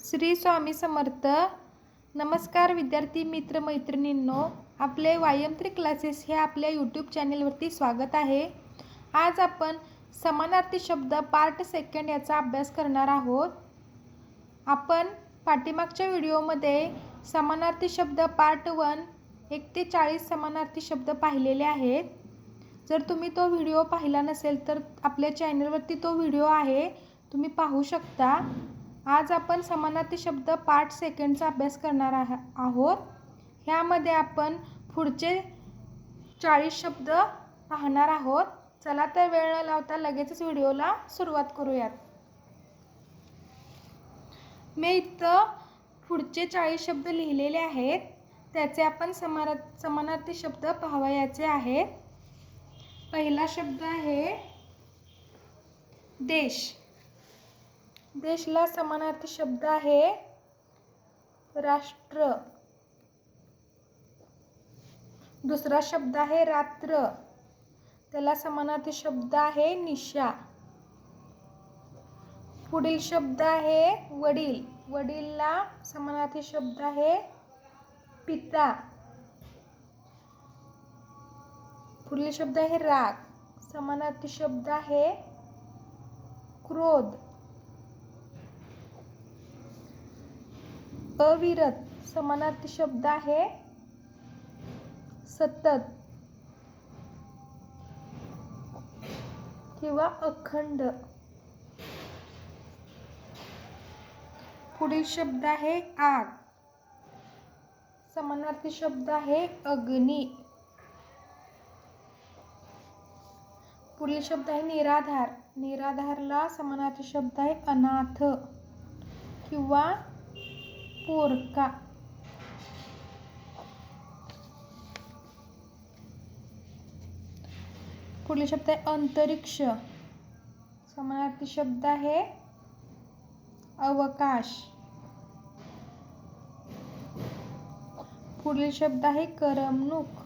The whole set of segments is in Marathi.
श्री स्वामी समर्थ. नमस्कार विद्यार्थी मित्र मैत्रिणींनो, आपले वायम3 क्लासेस हे आपल्या यूट्यूब चॅनेलवरती स्वागत आहे. आज आपण समानार्थी शब्द पार्ट सेकंड याचा अभ्यास करणार आहोत. आपण पाठीमागच्या व्हिडिओमध्ये समानार्थी शब्द पार्ट 1 1 ते 40 समानार्थी शब्द पाहिलेले आहेत. जर तुम्ही तो व्हिडिओ पाहिला नसेल तर आपल्या चॅनलवरती तो व्हिडिओ आहे, तुम्ही पाहू शकता. आज आपण समानार्थी शब्द पार्ट सेकंडचा अभ्यास करणार आहोत. ह्यामध्ये आपण पुढचे 40 शब्द पाहणार आहोत. चला तर वेळ न लावता लगेचच व्हिडिओला सुरुवात करूयात. मी इथं पुढचे 40 शब्द लिहिलेले आहेत, त्याचे आपण समानार्थी शब्द पाहावयाचे आहेत. पहिला शब्द आहे देश. देशला समानार्थी शब्द आहे राष्ट्र. दुसरा शब्द आहे रात्र, त्याला समानार्थी शब्द आहे निशा. पुढील शब्द आहे वडील. वडीलला समानार्थी शब्द आहे पिता. पुढील शब्द आहे राग, समानार्थी शब्द आहे क्रोध. अविरत, समानार्थी शब्द आहे सतत किंवा अखंड. पुढील शब्द आहे आग, समानार्थी शब्द आहे अग्नी. पुढील शब्द आहे निराधार. निराधारला समानार्थी शब्द आहे अनाथ किंवा पोरका. पुढील शब्द आहे अंतरिक्ष, समानार्थी शब्द आहे अवकाश. पुढील शब्द आहे करमणूक,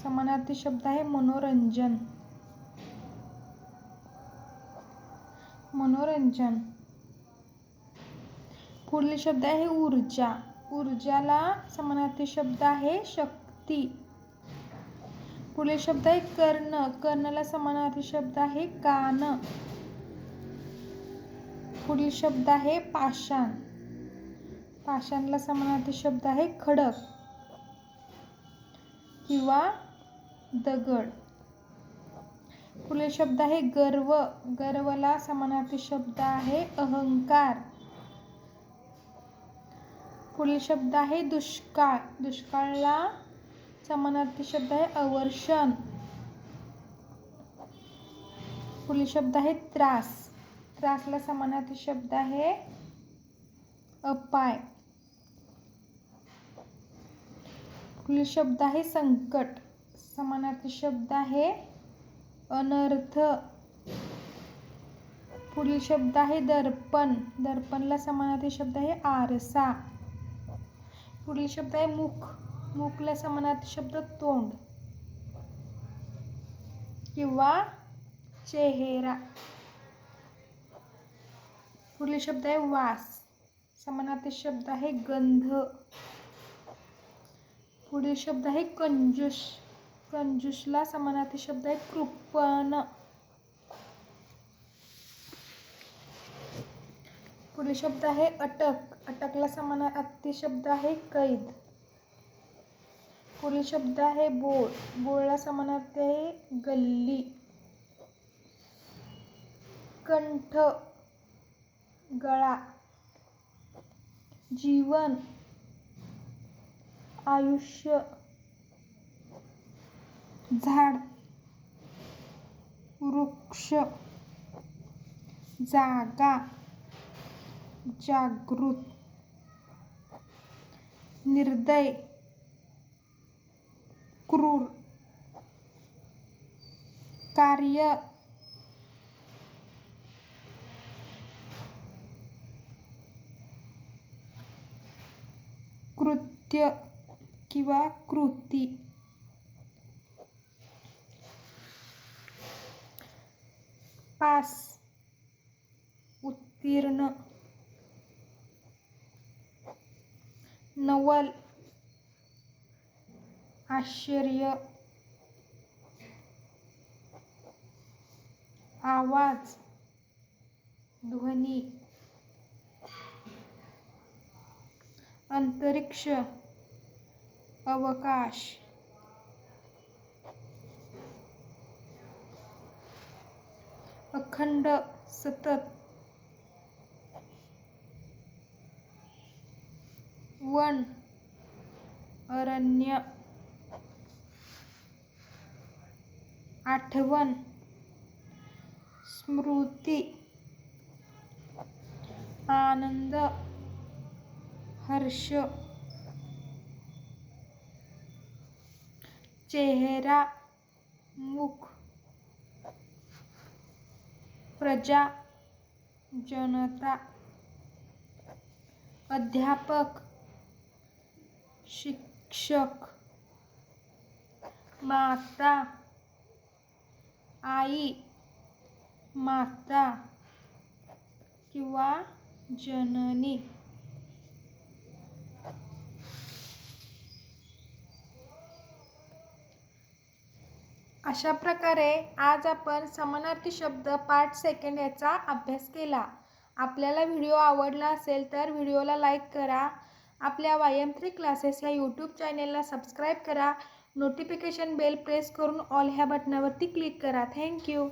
समानार्थी शब्द आहे मनोरंजन. मनोरंजन. पुढील शब्द आहे ऊर्जा. ऊर्जाला समानार्थी शब्द आहे शक्ती. पुढील शब्द आहे कर्ण. कर्णला समानार्थी शब्द आहे कान. पुढील शब्द आहे पाषाण. पाषाणला समानार्थी शब्द आहे खडक किंवा दगड. पुढील शब्द आहे गर्व. गर्वला समानार्थी शब्द आहे अहंकार. पुढील शब्द आहे दुष्काळ. दुष्काळला समानार्थी शब्द आहे अवर्षण. पुढील शब्द आहे त्रास. त्रासला समानार्थी शब्द आहे अपाय. पुढील शब्द आहे संकट. समानार्थी शब्द आहे अनर्थ. पुढील शब्द आहे दर्पण. दर्पणला समानार्थी शब्द आहे आरसा. पुढील शब्द आहे मुख. मुखला समानार्थी शब्द तोंड किंवा चेहरा. पुढील शब्द आहे वास. समानार्थी शब्द आहे गंध. पुढील शब्द आहे कंजूस. कंजूसला समानार्थी शब्द आहे कृपण. पुढील शब्द आहे अटक. अटकला समानार्थी शब्द आहे कैद. पुढील शब्द आहे बोळ. बोळला समानार्थी आहे गल्ली. कंठ, गळा. जीवन, आयुष्य. झाड, वृक्ष. जागा, जागृत. निर्दय, क्रूर. कार्य, कृत्य किंवा कृती. पास, उत्तीर्ण. नवल, आश्चर्य, आवाज, ध्वनी, अंतरिक्ष, अवकाश, अखंड, सतत, वन, अरण्य, आठवण, स्मृती, आनंद, हर्ष, चेहरा, मुख, प्रजा, जनता, अध्यापक, शिक्षक, माता, आई, माता किंवा जननी. अशा प्रकारे आज आपण समानार्थी शब्द पार्ट सेकंड याचा अभ्यास केला. आपल्याला व्हिडिओ आवडला असेल तर व्हिडिओला लाईक करा. आपल्या वायम3 क्लासेस या यूट्यूब चॅनेलला सबस्क्राईब करा. नोटिफिकेशन बेल प्रेस करून ऑल ह्या बटनावरती क्लिक करा. थँक्यू.